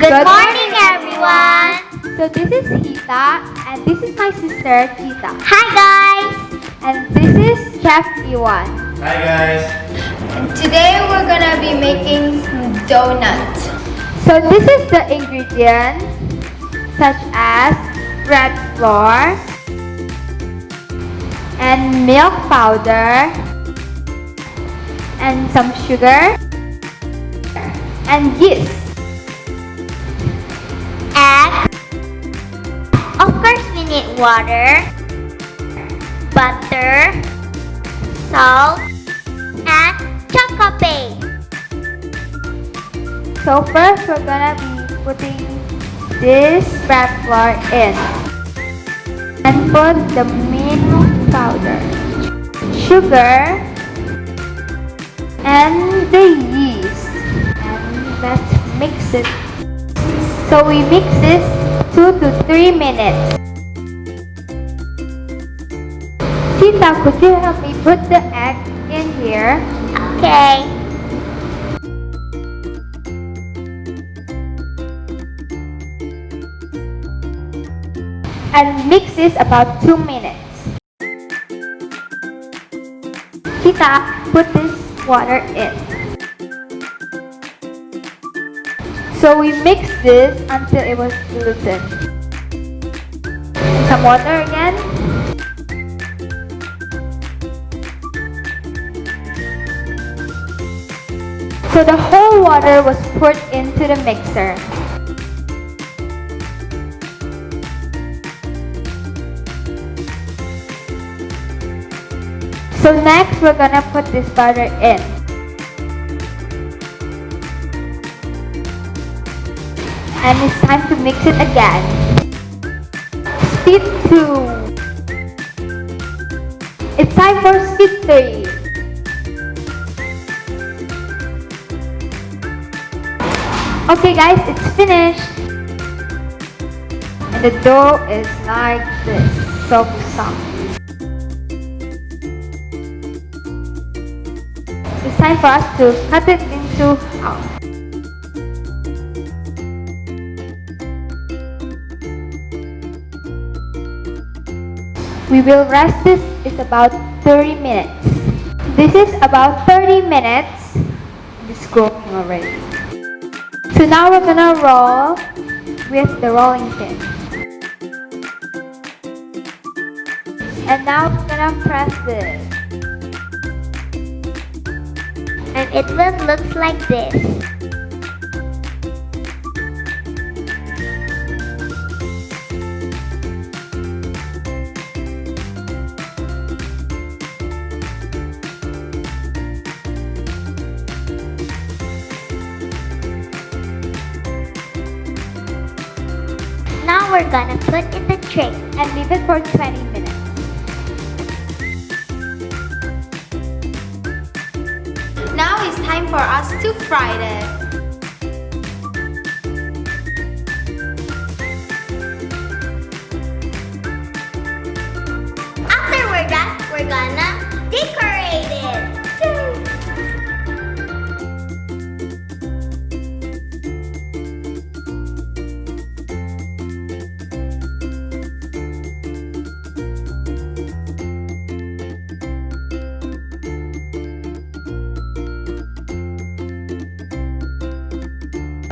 Good morning, everyone. So this is Hita, and this is my sister, Kita. Hi, guys. And this is Chef Iwan. Hi guys. Today we're gonna be making some donuts. So this is the ingredients, such as bread flour, and milk powder, and some sugar, and yeast. And of course, we need water, butter, salt, and chocolate paste. So first, we're gonna be putting this bread flour in, and put the milk powder, sugar, and the yeast, and let's mix it. So we mix this 2 to 3 minutes. Tita, could you help me put the egg in here? Okay. And mix this about 2 minutes. Tita, put this water in. So we mix this until it was diluted. Some water again. So the whole water was put into the mixer. So next we're gonna put this butter in. And it's time to mix it again. Step 2. It's time for step 3. Okay guys, it's finished. And the dough is like this, so soft. It's time for us to cut it into half. We will rest this is about 30 minutes. This is about 30 minutes. It's growing already. So now we're gonna roll with the rolling pin. And now we're gonna press this. And it will look like this. Now we're gonna put in the tray And leave it for 20 minutes. Now it's time for us to fry it. After we're done, we're gonna decorate it.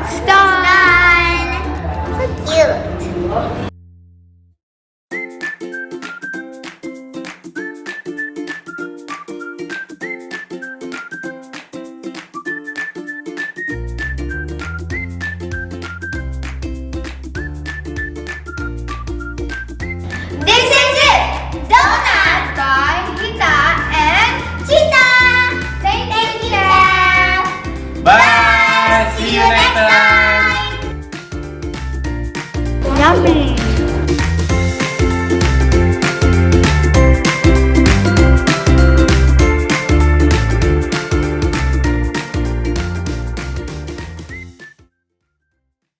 It's done! So cute.